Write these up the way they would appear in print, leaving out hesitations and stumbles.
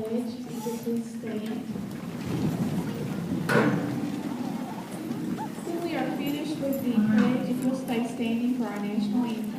pledge, if you please stand. When we are finished with the pledge, if you'll stay standing for our national anthem.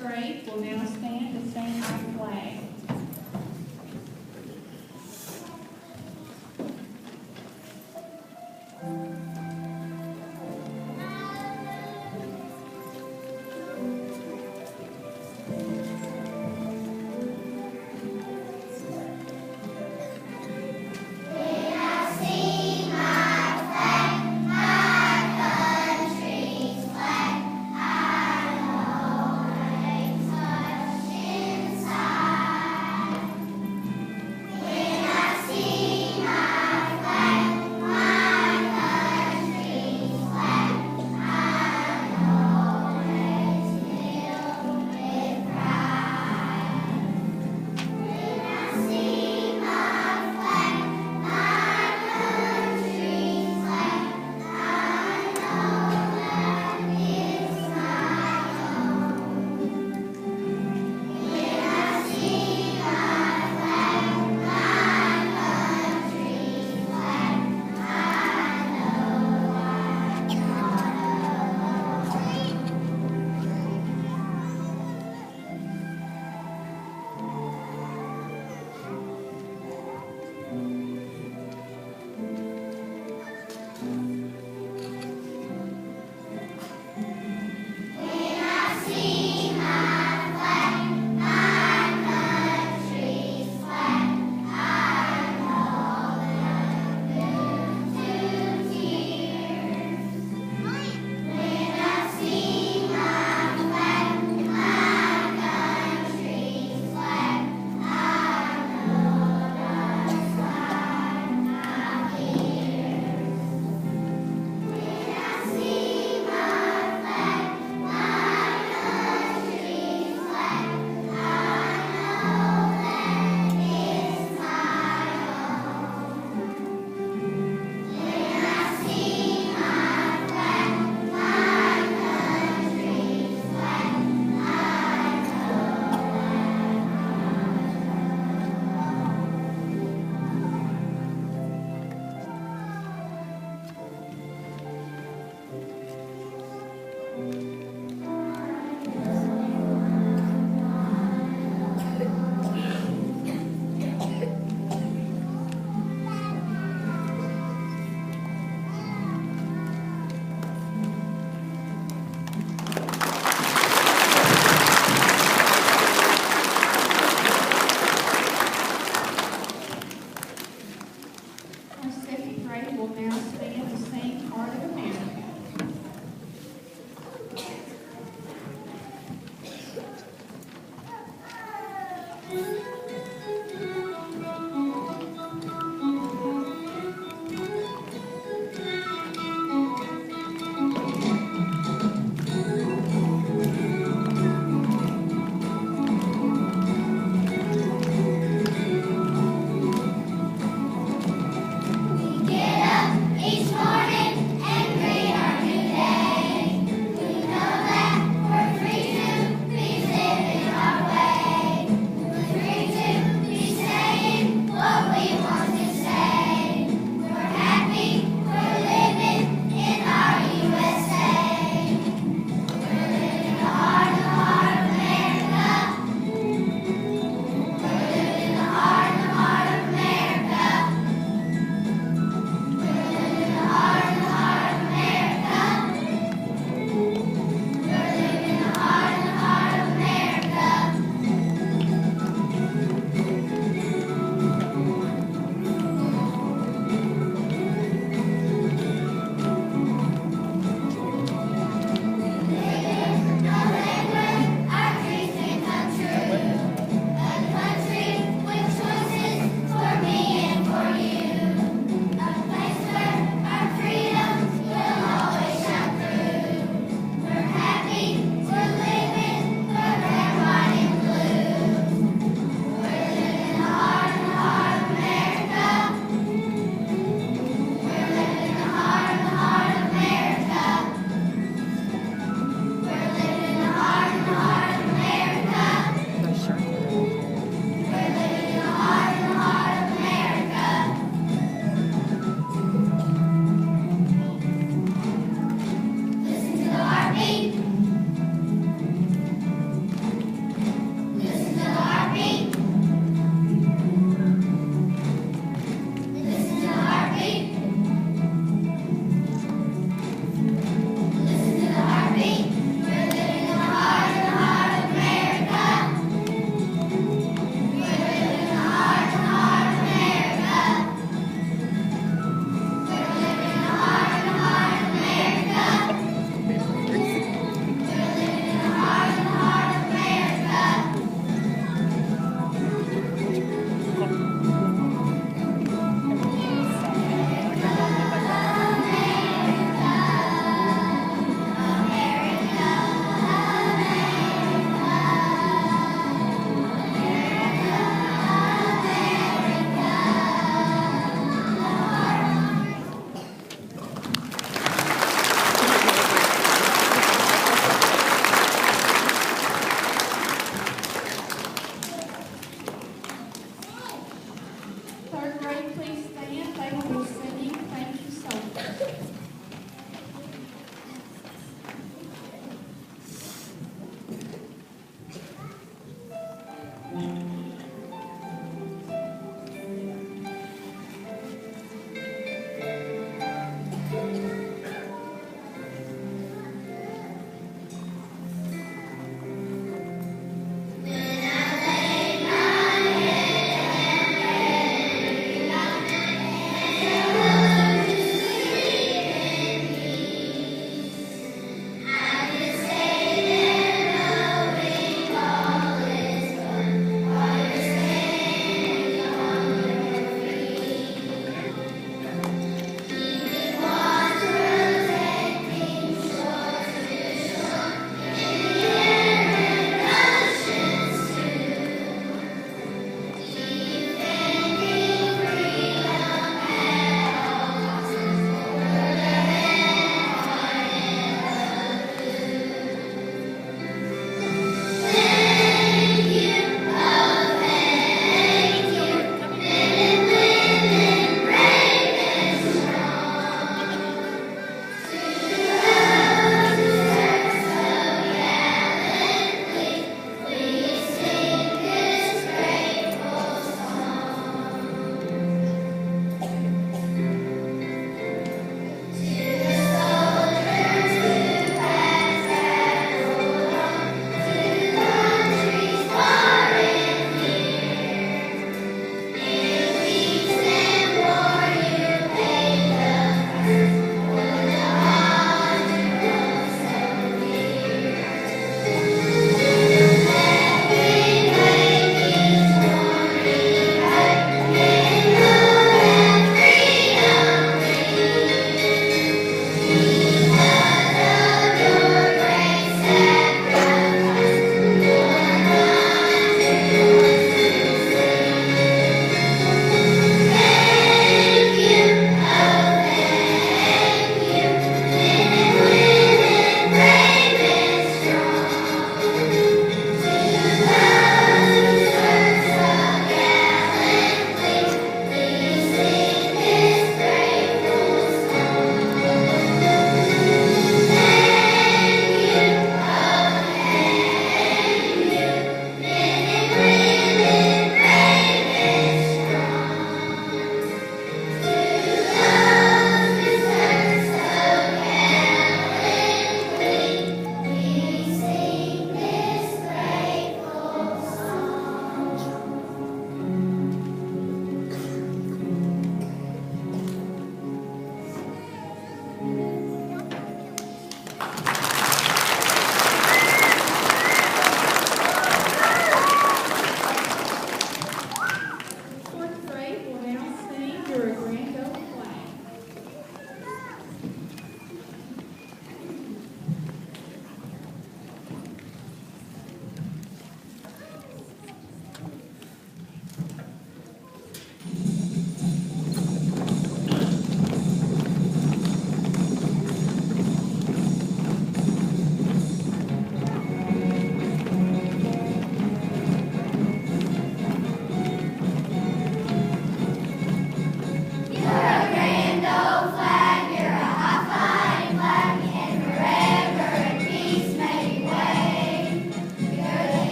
first grade will now stand to sing our flag. Will now stand to sing Heart of America.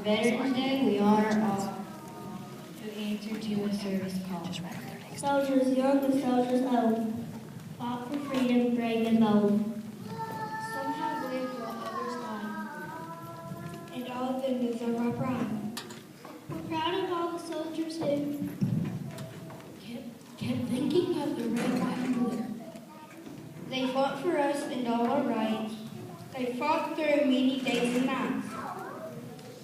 Veterans Day, we honor all who answer to a service call. Soldiers young and soldiers old, fought for freedom, brave and bold. Some have lived while others died, And all of them deserve our pride. We're proud of all the soldiers who kept thinking of the red, white, and blue. They fought for us and all our rights. They fought through many days and nights.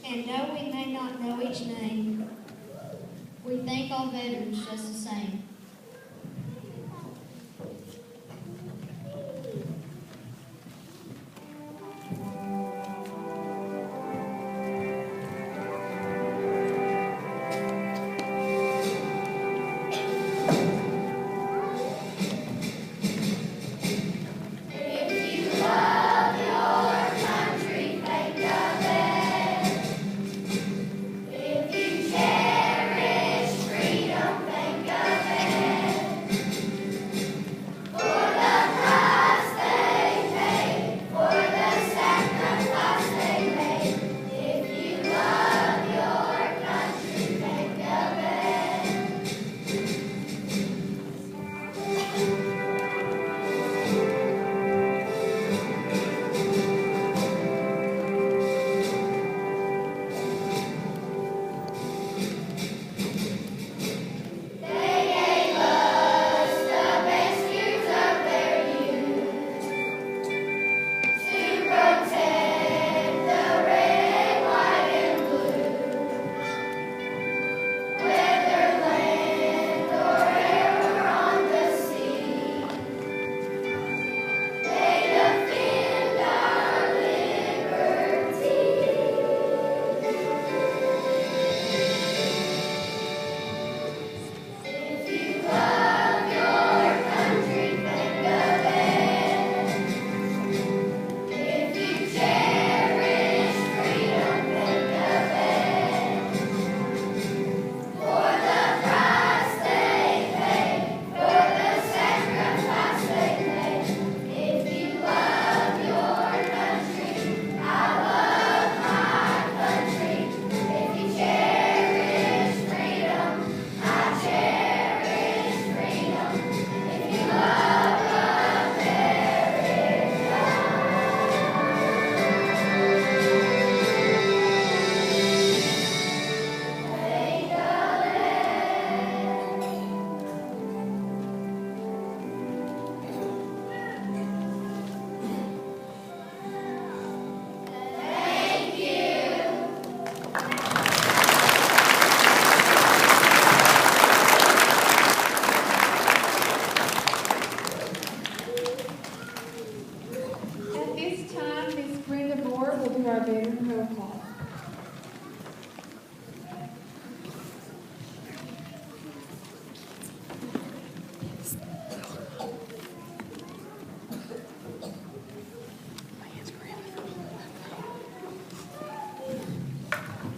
And though we may not know each name, we thank all veterans just the same.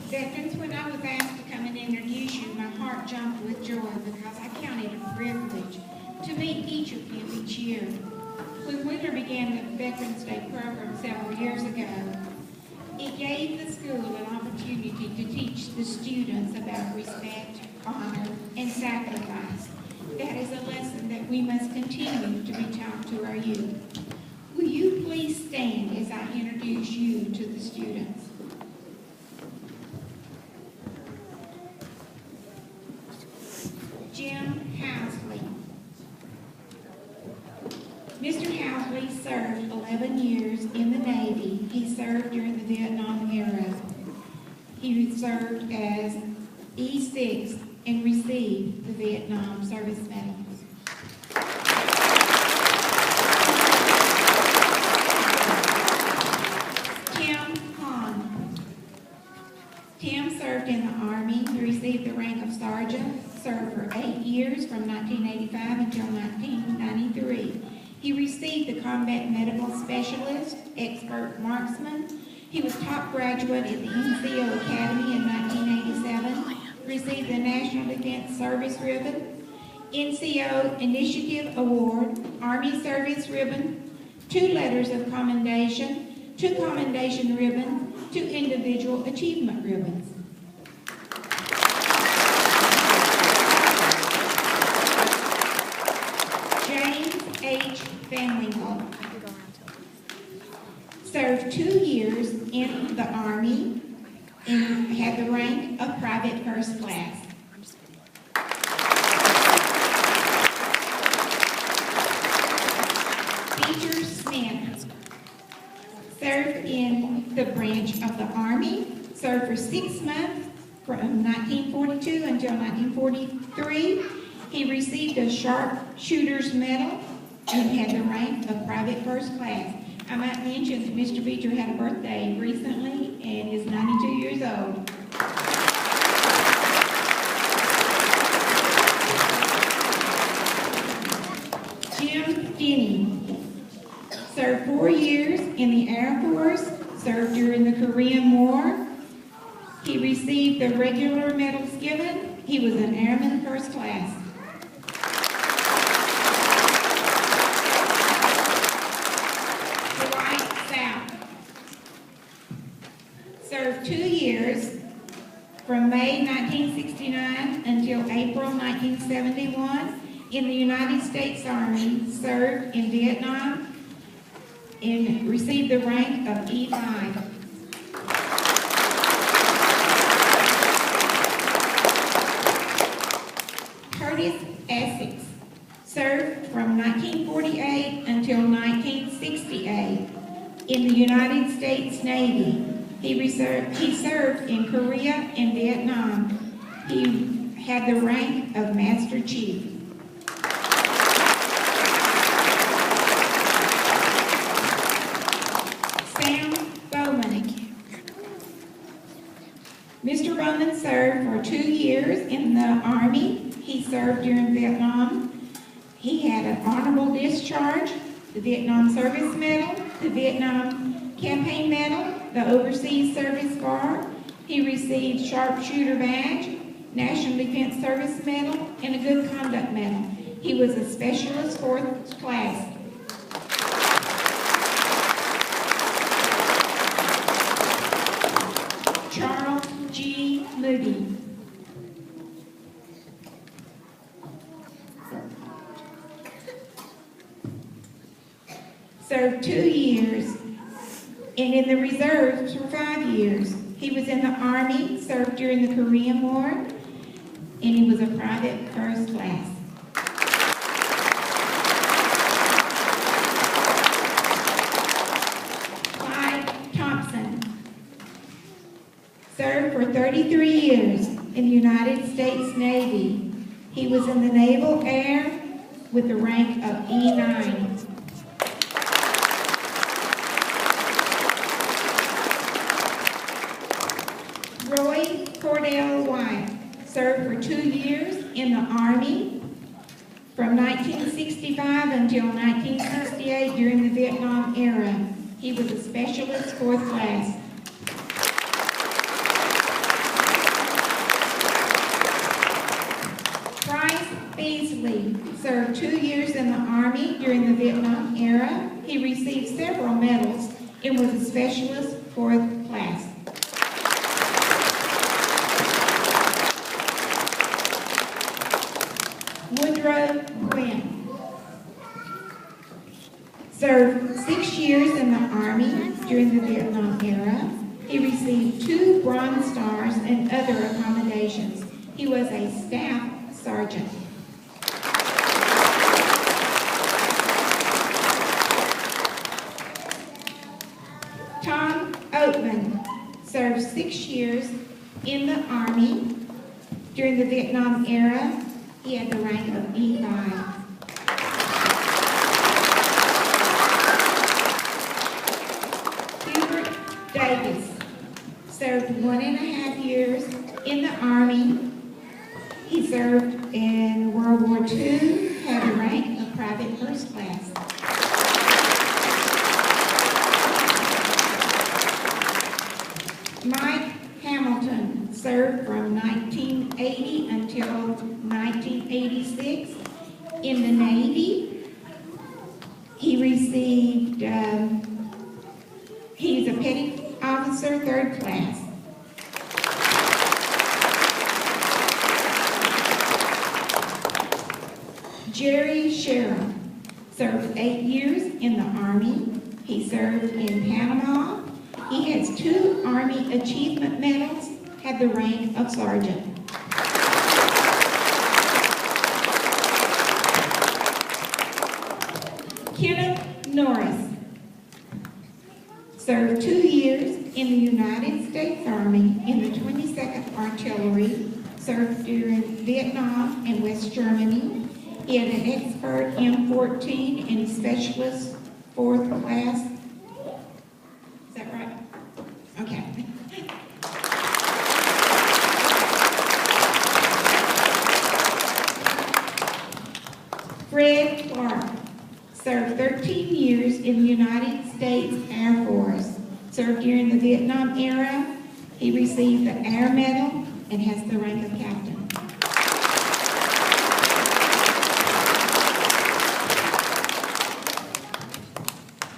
Veterans, when I was asked to come and introduce you, my heart jumped with joy because I count it a privilege to meet each of you each year. When Wheeler began the Veterans Day program several years ago, it gave the school an opportunity to teach the students about respect, honor, and sacrifice. That is a lesson that we must continue to be taught to our youth. Will you please stand as I introduce you to the students? Jim Housley. Mr. Housley served 11 years in the Navy. He served during the Vietnam era. He served as E6 and received the Vietnam Service Medal. Tim Hahn. Tim served in the Army. He received the rank of sergeant, served for 8 years from 1985 until 1993. He received the Combat Medical Specialist, Expert Marksman. He was top graduate at the NCO Academy in 1987, received the National Defense Service Ribbon, NCO Initiative Award, Army Service Ribbon, 2 letters of commendation, 2 commendation ribbons, 2 individual achievement ribbons. James H. Fanlingham served 2 years in the Army and had the rank of Private First Class. Peter Smith served in the branch of the Army, served for 6 months from 1942 until 1943. He received a Sharpshooter's Medal and had the rank of Private First Class. I might mention that Mr. Beecher had a birthday recently and is 92 years old. Jim Denny served 4 years in the Air Force, served during the Korean War. He received the regular medals given. He was an Airman First Class. Served 2 years from May 1969 until April 1971 in the United States Army, served in Vietnam, and received the rank of E5. Curtis Essex served from 1948 until 1968 in the United States Navy. He served in Korea and Vietnam. He had the rank of Master Chief. Sam Bowman. Mr. Bowman served for 2 years in the Army. He served during Vietnam. He had an honorable discharge, the Vietnam Service Medal, the Vietnam Campaign Medal, the Overseas Service Bar. He received Sharpshooter Badge, National Defense Service Medal, and a Good Conduct Medal. He was a Specialist 4th Class. Charles G. Moody. Served 2 years and in the reserves for 5 years. He was in the Army, served during the Korean War, and he was a Private First Class. Clyde Thompson served for 33 years in the United States Navy. He was in the Naval Air with the rank of E9. Roy Cordell White served for 2 years in the Army from 1965 until 1968 during the Vietnam era. He was a Specialist 4th Class. Bryce Beasley served 2 years in the Army during the Vietnam era. He received several medals and was a Specialist 4th Class. Woodrow Quinn served 6 years in the Army during the Vietnam era. He received 2 Bronze Stars and other accommodations. He was a Staff Sergeant. Tom Oatman served 6 years in the Army during the Vietnam era. He had the rank of E5. Hubert Davis served 1.5 years in the Army. He served in World War II, had a rank of Private First Class. Mike Hamilton served from 1980 until 1986 in the Navy. He received He's a petty officer, 3rd class. Jerry Sherrill served 8 years in the Army. He served in Panama. He has 2 Army Achievement Medals, had the rank of sergeant. Kenneth Norris served 2 years in the United States Army in the 22nd Artillery, served during Vietnam and West Germany. He had an expert M14 and specialist 4th class. Is that right? Okay. Fred Clark served 13 years in the United States Air Force. Served during the Vietnam era. He received the Air Medal and has the rank of captain.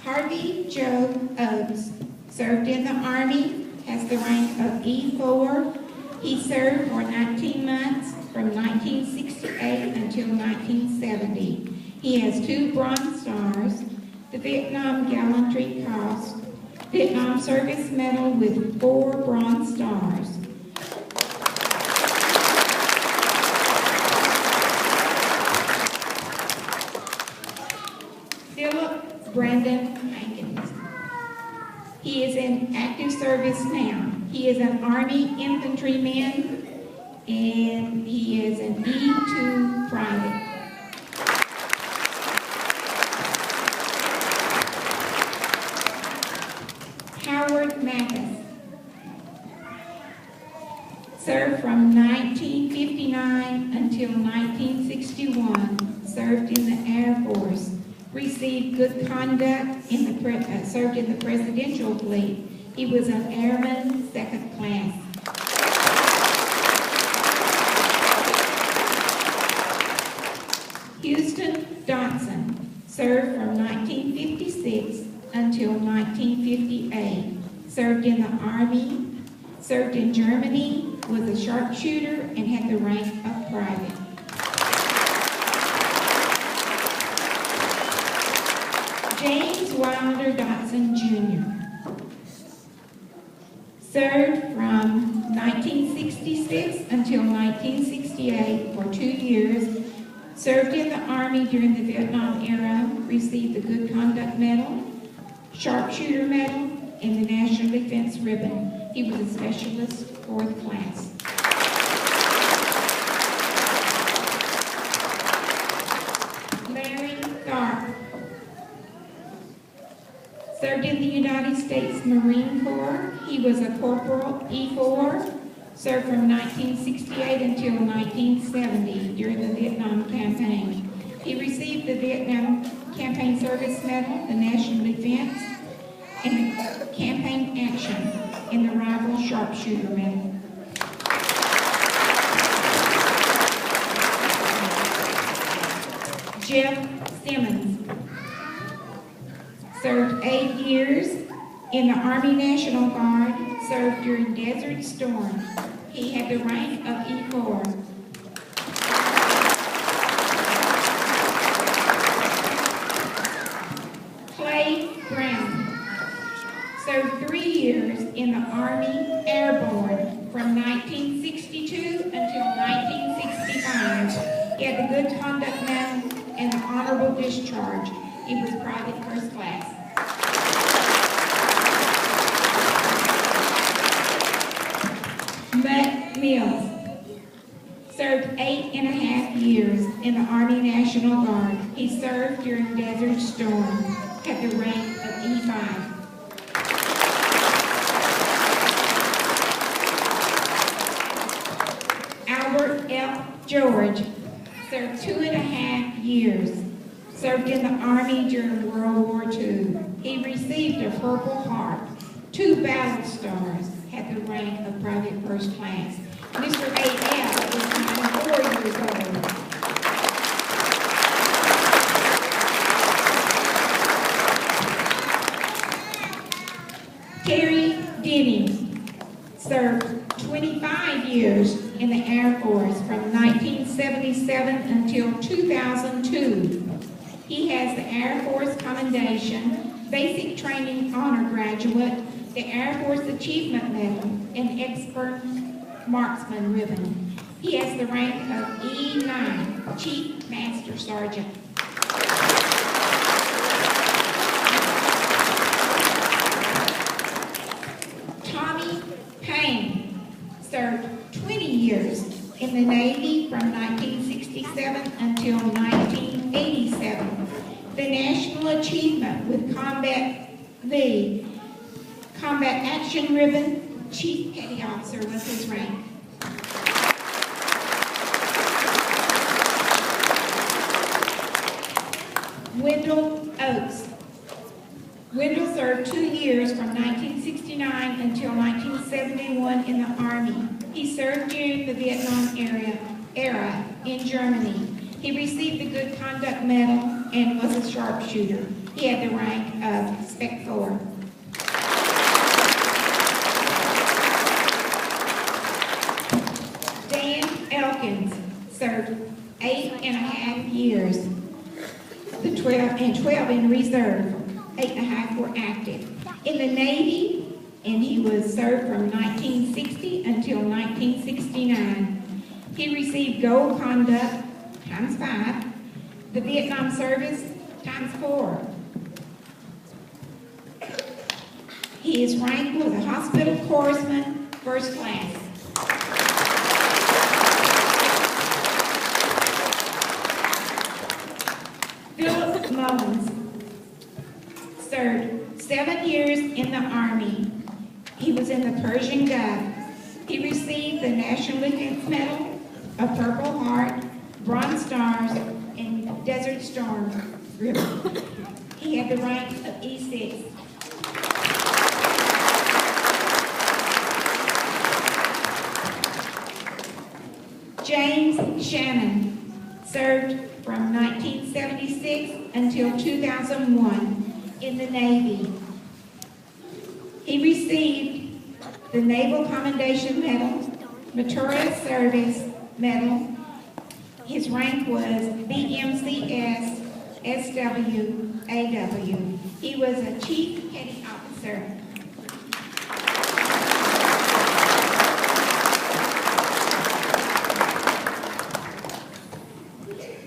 Harvey Joe Oates served in the Army, has the rank of E4. He served for 19 months from 1968 until 1970. He has 2 Bronze Stars, the Vietnam Gallantry Cross, Vietnam Service Medal with 4 Bronze Stars. Philip Brandon Hankins. He is in active service now. He is an Army infantryman, and he is an E2 private. Howard Mathis served from 1959 until 1961, served in the Air Force, received good conduct in the served in the Presidential Fleet. He was an Airman, 2nd class. Houston Dotson served from 1956 until 1958. Served in the Army, served in Germany, was a sharpshooter, and had the rank of private. James Wilder Dotson Jr. served from 1966 until 1968 for 2 years. Served in the Army during the Vietnam era, received the Good Conduct Medal, Sharpshooter Medal, and the National Defense Ribbon. He was a specialist 4th class. Larry Tharp served in the United States Marine Corps. He was a Corporal E4. Served from 1968 until 1970 during the Vietnam campaign. He received the Vietnam Campaign Service Medal, the National Defense, and the Campaign Action, and the Rifle Sharpshooter Medal. Jeff Simmons served 8 years in the Army National Guard, served during Desert Storm. He had the rank of E4. Clay Brown served 3 years in the Army Airborne from 1962 until 1965. He had the Good Conduct Medal and the Honorable Discharge. He was private 1st class. Mutt Mills served 8.5 years in the Army National Guard. He served during Desert Storm, had the rank of E5. Albert F. George served 2.5 years. Served in the Army during World War II. He received a Purple Heart, 2 Battle Stars, had the rank of Private 1st class. Mr. A.F. was 94 years old. Terry Denny served 25 years in the Air Force from 1977 until 2002. He has the Air Force Commendation, Basic Training Honor Graduate, the Air Force Achievement Medal, and Expert Marksman Ribbon. He has the rank of E9, Chief Master Sergeant. Tommy Payne served 20 years in the Navy from 1967 until 1987. The National Achievement with Combat Action Ribbon, Chief Petty Officer was his rank. Wendell Oates. Wendell served 2 years from 1969 until 1971 in the Army. He served during the Vietnam era in Germany. He received the Good Conduct Medal and was a sharpshooter. He had the rank of Spec 4. Dan Elkins served 8.5 years, the 12 in reserve. 8.5 were active. In the Navy, and he was served from 1960 until 1969. He received Gold Conduct ×5, the Vietnam Service ×4. His rank was a hospital corpsman, first class. Philip Mullins served 7 years in the Army. He was in the Persian Gulf. He received the National Defense Medal, a Purple Heart, Bronze Stars, and Desert Storm Ribbon. He had the rank of E6. James Shannon served from 1976 until 2001 in the Navy. He received the Naval Commendation Medal, Meritorious Service Medal. His rank was BMCS SWAW. He was a Chief Petty Officer.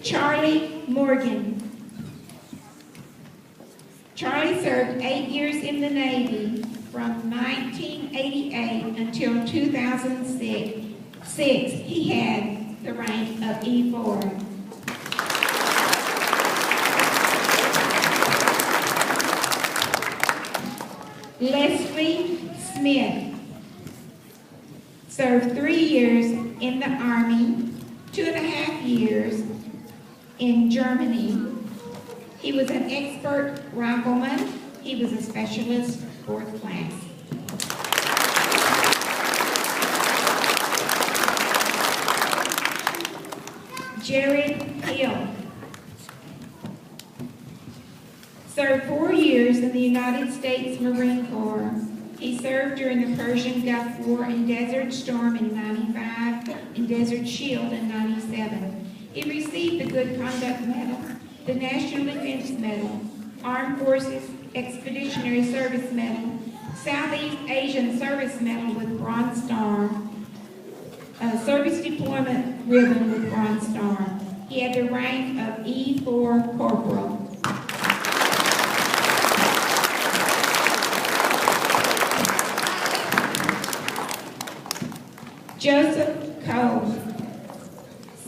Charlie Morgan. Charlie served 8 years in the Navy from 1988 until 2006. He had the rank of E4. Leslie Smith served 3 years in the Army, 2.5 years in Germany. He was an expert rifleman. He was a specialist, 4th class. Jared Hill served 4 years in the United States Marine Corps. He served during the Persian Gulf War and Desert Storm in 95 and Desert Shield in 97. He received the Good Conduct Medal, the National Defense Medal, Armed Forces Expeditionary Service Medal, Southeast Asian Service Medal with Bronze Star, Service Deployment Ribbon with Bronze Star. He had the rank of E4 Corporal. Joseph Cole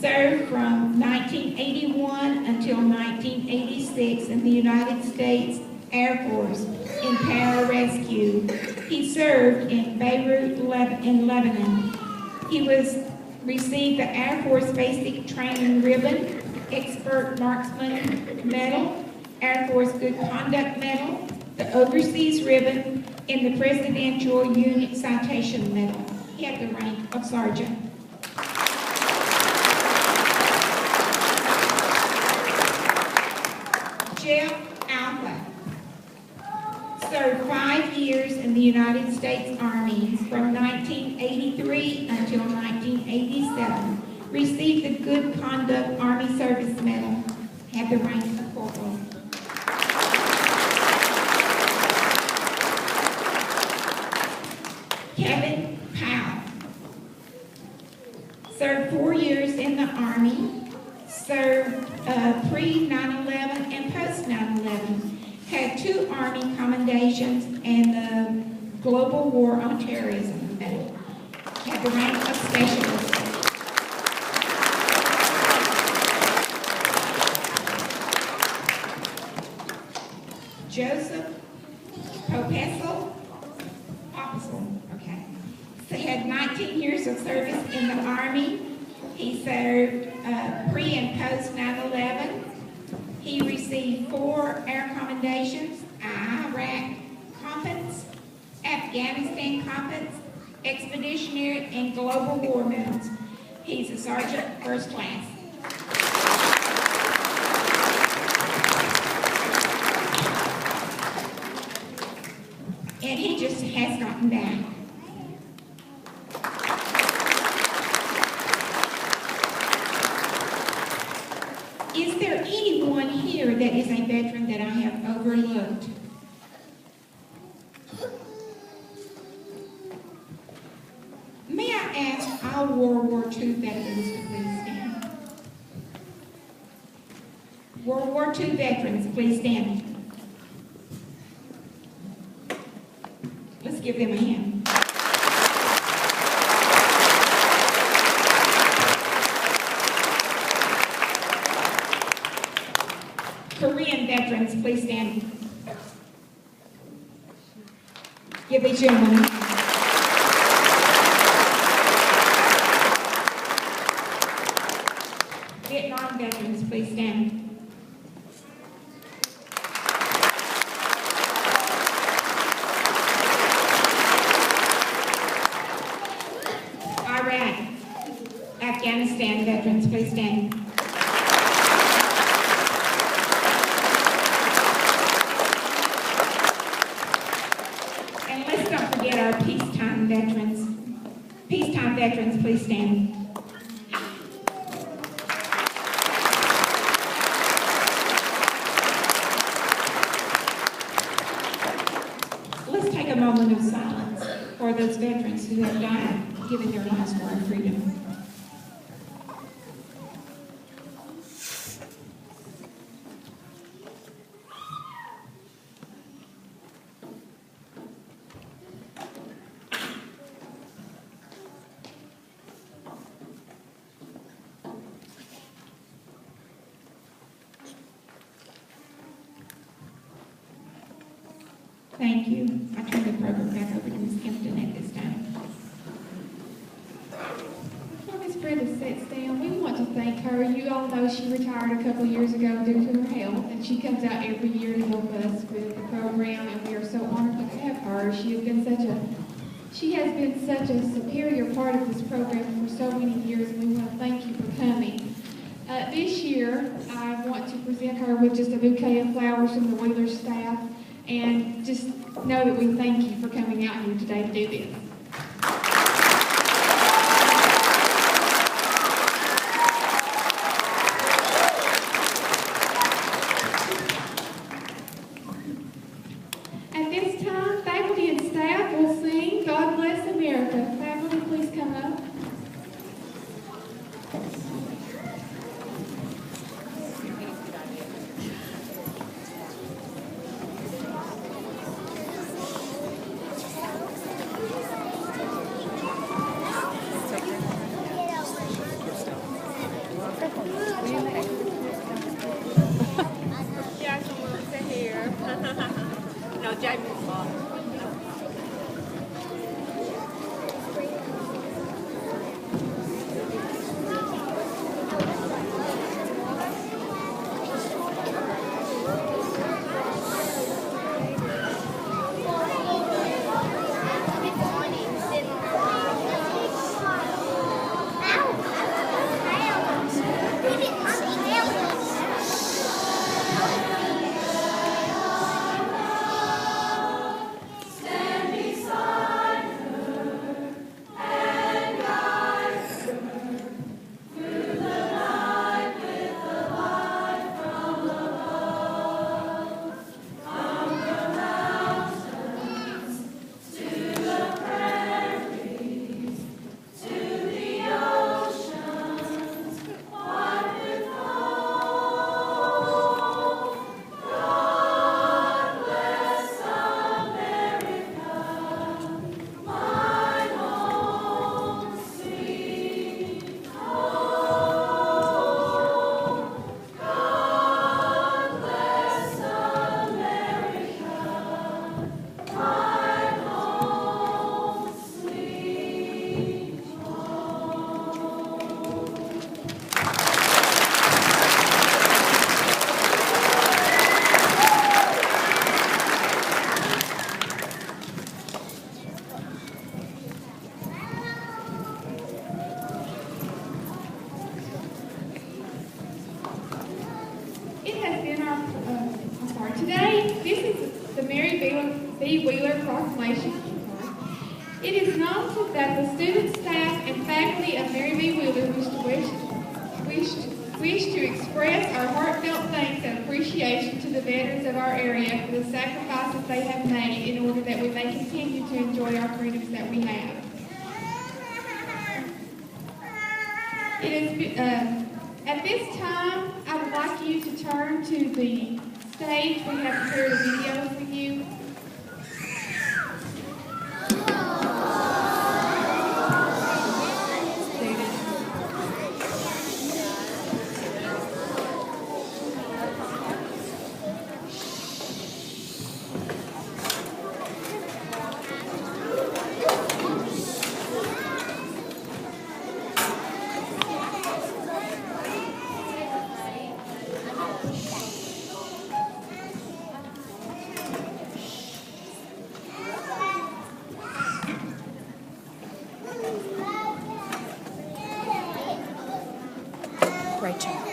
served from 1981 until 1986 in the United States Air Force in pararescue. He served in Beirut, in Lebanon. He received the Air Force Basic Training Ribbon, Expert Marksman Medal, Air Force Good Conduct Medal, the Overseas Ribbon, and the Presidential Unit Citation Medal. He had the rank of Sergeant. Jeff Alpha served 5 years in the United States Army from 1983 until 1987. Received the Good Conduct Army Service Medal. Had the rank of corporal. Kevin Powell. Served 4 years in the Army. Served pre-9/11 and post-9/11. Had 2 Army commendations and the Global War on Terrorism medal. Had the rank of specialist. Joseph Popessel, okay. So he had 19 years of service in the Army. He served pre and post 9/11. He received 4 air commendations, Iraq competence, Afghanistan competence, expeditionary and global war medals. He's a sergeant first class. And he just has gotten back. Is there anyone here that is a veteran that I have overlooked? May I ask all World War II veterans to please stand? World War II veterans, please stand. Let's give them a hand. Korean veterans, please stand. Give each gentleman. Vietnam veterans, please stand. Afghanistan veterans, please stand. And let's don't forget our peacetime veterans. Peacetime veterans, please stand. Let's take a moment of silence for those veterans who have died, giving their lives for our freedom. Thank you. I turn the program back over to Ms. Kempton at this time. Before Ms. Brenda sits down, we want to thank her. You all know she retired a couple years ago due to her health, and she comes out every year to help us with the program, and we are so honored to have her. She has been such a superior part of this program for so many years, and we want to thank you for coming. This year, I want to present her with just a bouquet of flowers from the Wheeler staff, and just know that we thank you for coming out here today to do this. At this time, faculty and staff will sing God Bless America. Faculty, please come up. known that the students, staff, and faculty of Mary B. Wheeler wish to express our heartfelt thanks and appreciation to the veterans of our area for the sacrifices they have made in order that we may continue to enjoy our freedoms that we have. At this time, I would like you to turn to the stage. We have prepared a video for you. Rachel.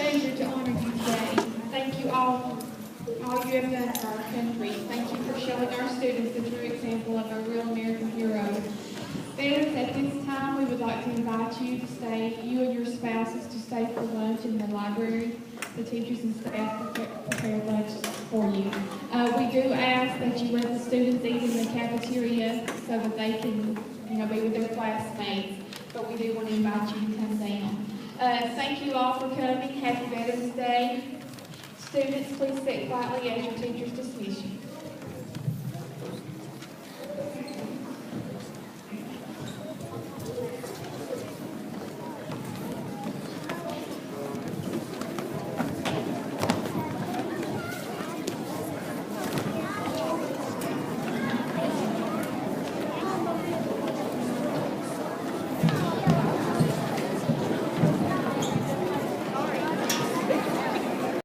pleasure to honor you today. Thank you all for all you have done for our country. Thank you for showing our students the true example of a real American hero. Veterans, at this time, we would like to invite you to stay, you and your spouses, to stay for lunch in the library. The teachers and staff prepare lunch for you. We do ask that you let the students eat in the cafeteria so that they can, be with their classmates. But we do want to invite you to come down. Thank you all for coming. Happy Veterans Day. Students, please sit quietly as your teachers dismiss you.